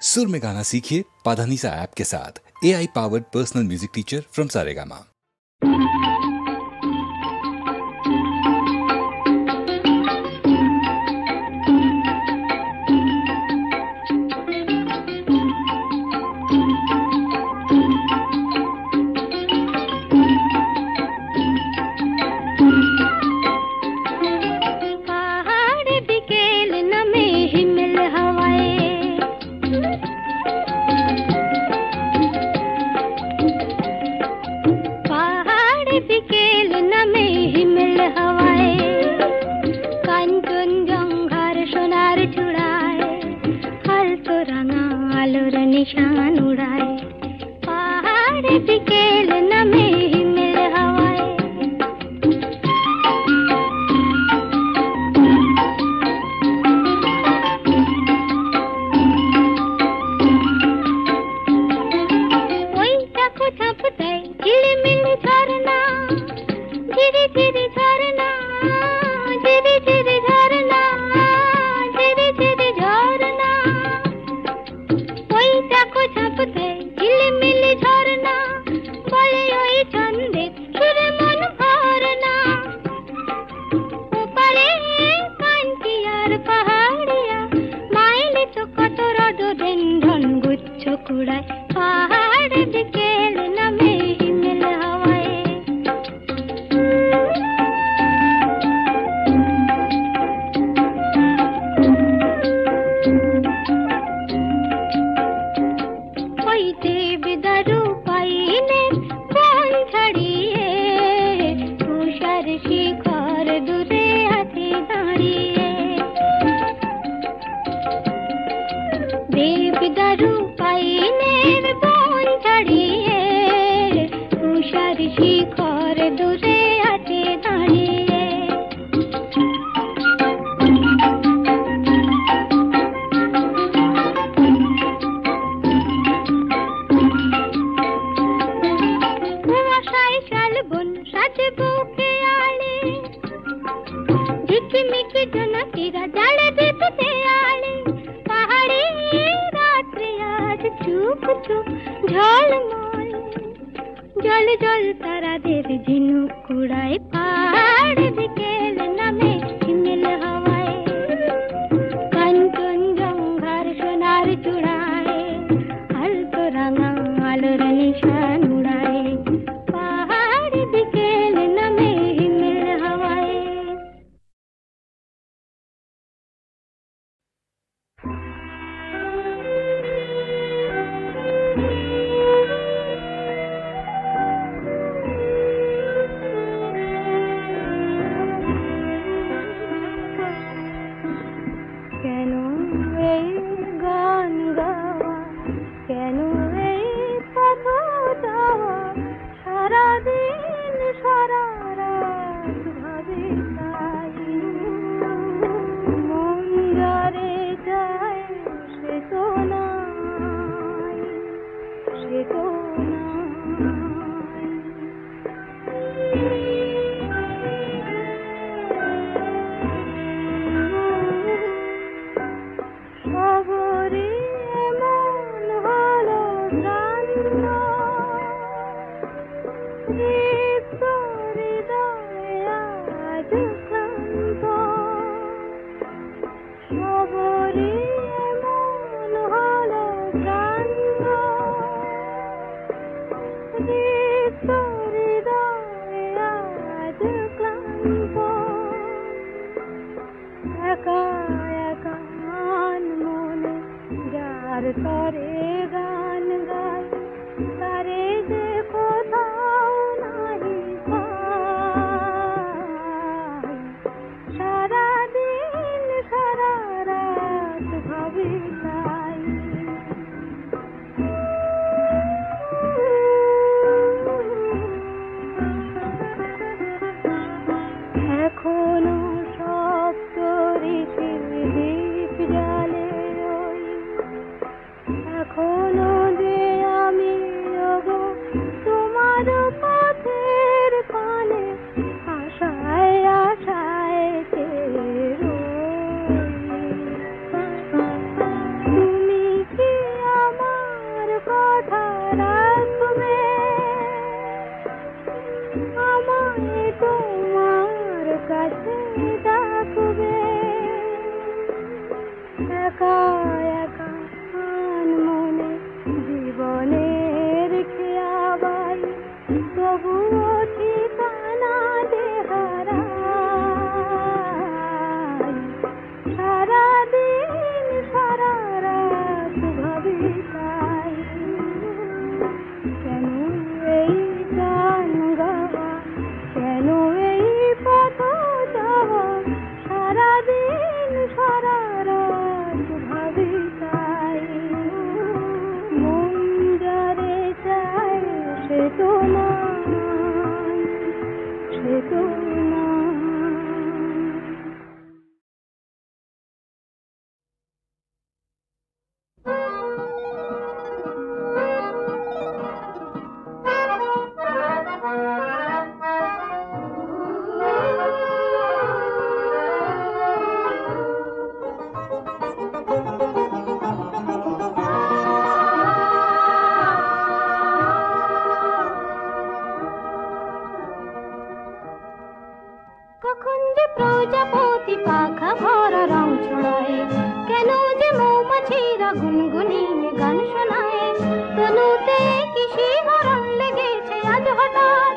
सुर में गाना सीखिए पाधानीसा ऐप के साथ। AI powered personal music teacher from Saregama. निशान उड़ाए पहाड़ बिकेल नमे हिमेल हवाए। कोई चाकू छापते झिलमिल झरना धीरे धीरे झरना धीरे धीरे झरना धीरे धीरे झरना। कोई चाकू छापते झिलमिल झरना বলে ওই ছন্দে সুরে মন ভরনা। ওপারে কান্তি আর পাহাড়িয়া মাইলে তো কত রডোডেন্ড্রন গুচ্ছ কুড়ায় পাহাড় বিকেল নামে হিমেল হাওয়ায়। ওই দেবদারু পাইনে বন ছাড়িয়ে তুষার শিখর দূরে হাতে দাঁড়িয়ে। দেবদারু পাইনের বন ছাড়িয়ে তুষার শিখর দূরে হাতে দাঁড়িয়ে। কুয়াশায় শালবন সাজে বুকে আলে ঝিকিমিকি জোনাকিরা জ্বালে দীপ দেয়ালে। পাহাড়ে রাত্রি আজ চুপ চুপ ঝলমল জল জল তারাদের ঝিনুক কুড়ায় পাহাড় বিকেল নামে হিমেল হাওয়ায়। কাঞ্চনজঙ্ঘার সোনার চূড়ায় আলতো রাঙা আলোর নিশান উড়ায় পাহাড় বিকেল নামে হিমেল হাওয়ায়। কেন এই গান গাওয়া, কেন এই পথ যাওয়া, সারাদিন সারা রাত ভাবি তাই। মন যারে যায় সে তো নাই, সে তো সবরে মন হলো প্রাণ, দীপ্ত হৃদয়ে আজ ক্লান্ত। সবরে মন হলো প্রাণ, দীপ্ত হৃদয়ে আজ ক্লান্ত। একা একা গান মনে যার তরে গান গায়, তারে যে কোথাও নাহি পাই। সারাদিন সারা রাত ভাবি তাই। এখনো সপ্ত ঋষির দীপ জ্বালে ওই, গুনগুনিয়ে গান শোনায়, তনুতে কি শিহরণ লেগেছে আজ হঠাৎ।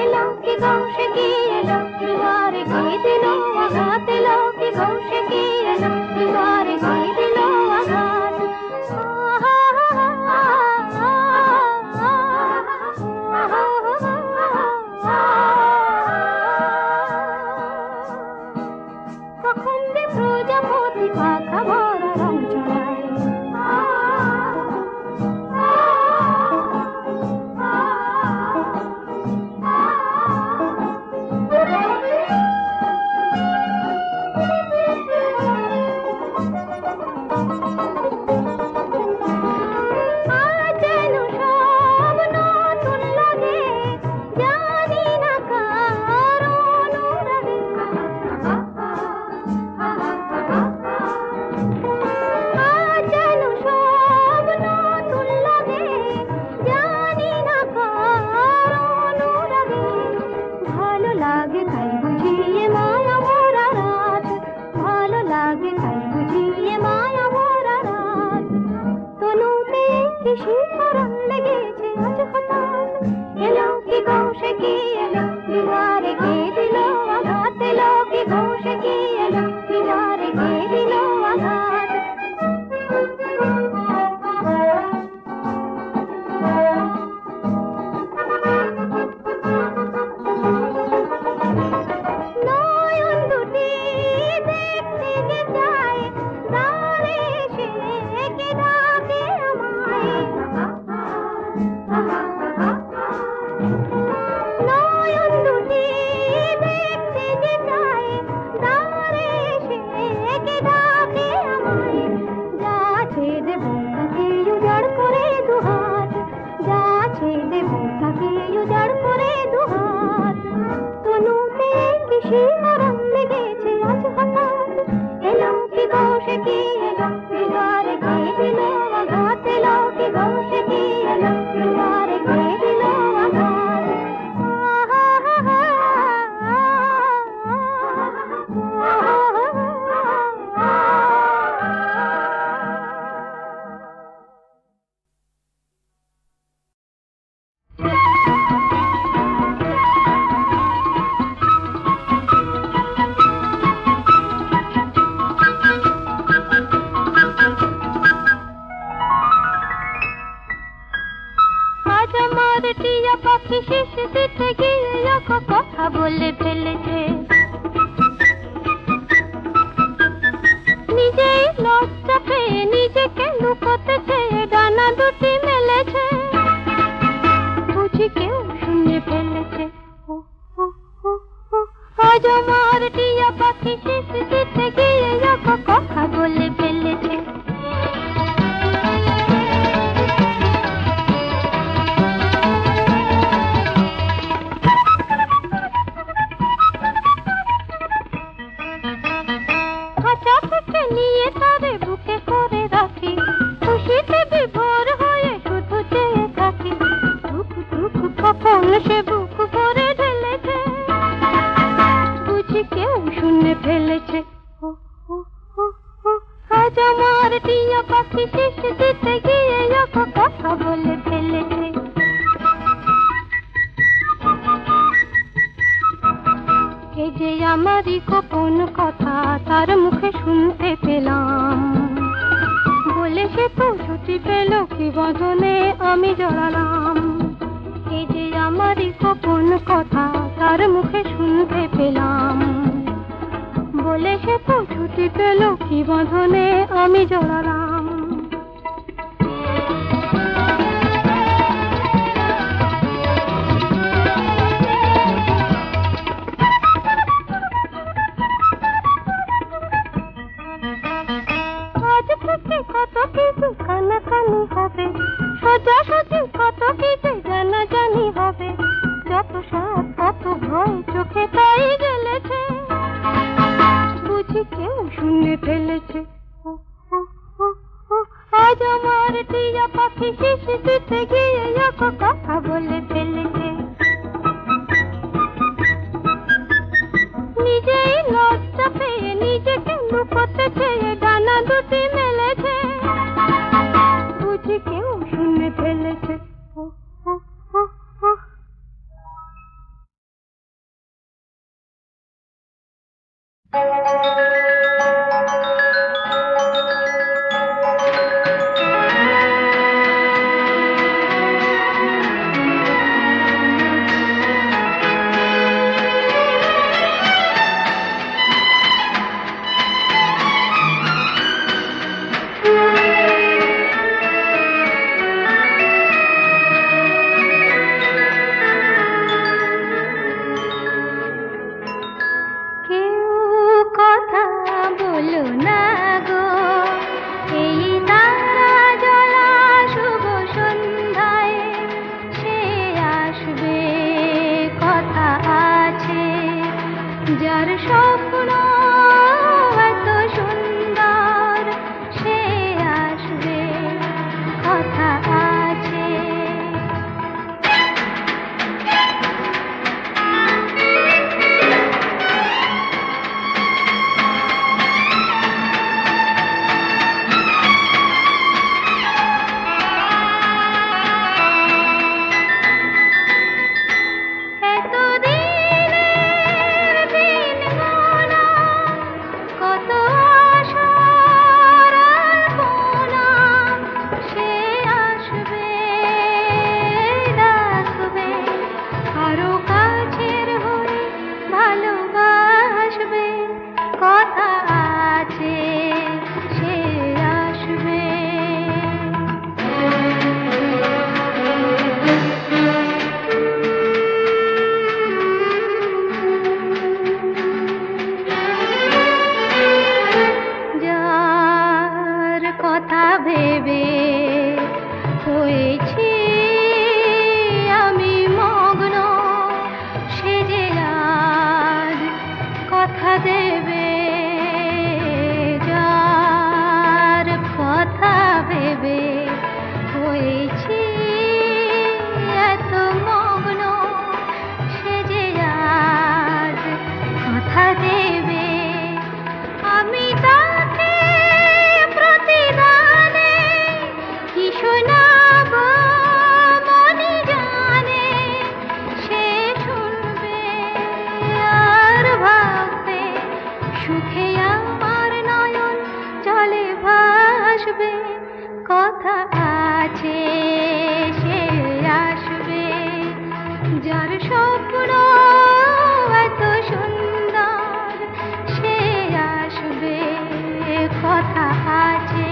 এলো কি গৌসে কি এলো, দুয়ারে কি দিল আঘাত, এলো কি গৌসে কি এলো, দুয়ারে কি দিল আঘাত। কখন যে প্রজাপতি পাখা ভরা রং চড়ায়, শিহরণ লেগেছে আজ হঠাৎ। এলো কি গৌসে কি এলো, দুয়ারে কে দিল আঘাত, এলো কি গৌসে কি এলো, দুয়ারে কে দিল আঘাত। নয়ন দুটি দেখতে যে চায়, দ্বারে এসে কে ডাকে আমায়। নয়ন দুটি দেখতে যে চায়, দ্বারে এসে কে ডাকে আমায়। যাচ্ছে দেব তাকে উজাড় করে দুহাত, যাচ্ছে দেব তাকে উজাড় করে দুহাত। তনুতে কি শিহরণ লেগেছে আজ হঠাৎ। এলো কি গৌসে কি এলো, দুয়ারে কে দিল আঘাত, এলো কি গৌসে কি এলো, দুয়ারে কে দিল আঘাত। আজ আমার টিয়া পাখি শেষ দিতে গিয়ে কথা বলে ফেলেছে, নিজেই লজ্জা পেয়ে নিজেকে লুকোতেছে, ডানা দুটি মেলেছে, বুঝি কেউ শুনে ফেলেছে। আজ আমার টিয়া পাখি শেষ দিতে গিয়ে কথা বলে ফেলেছে। খাঁচা থেকে নিয়ে তারে বুকে করে রাখি, খুশিতে বিভোর হয়ে শুধু চেয়ে থাকি। ধুক ধুক কখন সে বুক ভরে ঢেলেছে, বুঝি কেউ শুনে ফেলেছে। আজ আমার টিয়া পাখি শেষ দিতে গিয়ে কথা বলে ফেলেছে। এই যে আমারই গোপন কথা তার মুখে শুনতে পেলাম, বলে সে তো ছুটি পেল কি বদনে আমি জড়ালাম। এই যে আমারই গোপন কথা তার মুখে শুনতে পেলাম, বলে সে তো ছুটি পেল কি বদনে আমি জড়ালাম। আজ থেকে কত কিছু কানাকানি হবে, সোজাসুজি কত কিছু জানাজানি হবে, যত সাপ কত ভয় চোখে তাই গেলেছে, বুঝি কেউ শুনে ফেলেছে। আজ আমার টিয়া পাখি শেষ দিতে গিয়ে কথা বলে ফেলেছে, নিজেই লজ্জা পেয়ে নিজেকে লুকোতে চেয়ে ডানা দুটি মেলেছে। শোনাবো মনে জানে সে শুনবে আর ভাববে সুখে আমার নয়ন জলে ভাসবে কথা আছে সে আসবে যার স্বপ্ন এত সুন্দর সে আসবে কথা আছে।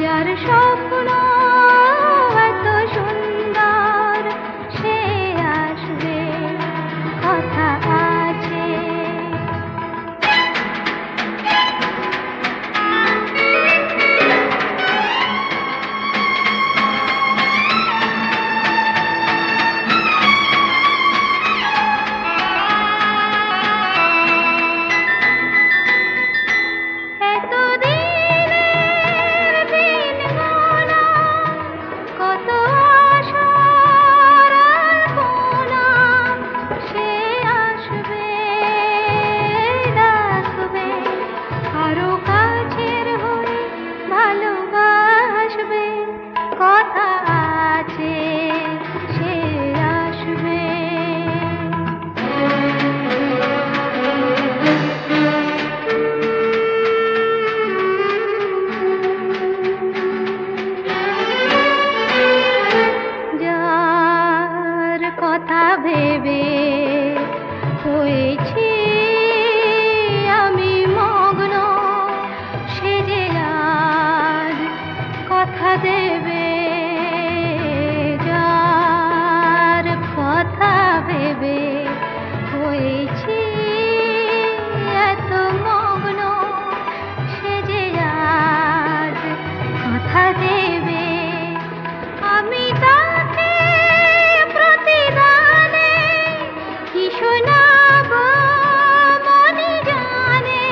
যার স্বপ্ন এত সুন্দর সে আসবে কথা আছে। কথা ভেবে হয়েছি আমি মগ্ন সে যে আজ কথা দেবে যার কথা ভেবে হয়েছি এত মগ্ন সে যে আজ কথা দেবে আমি তাকে প্রতিদানে কি শোনাবো মনে জানে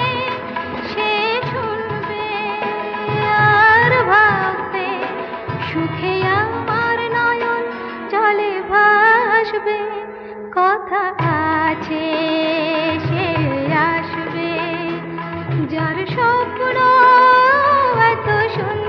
সে শুনবে আর ভাববে সুখে আমার নয়ন জলে ভাসবে কথা আছে সে আসবে যার স্বপ্ন এত সুন্দর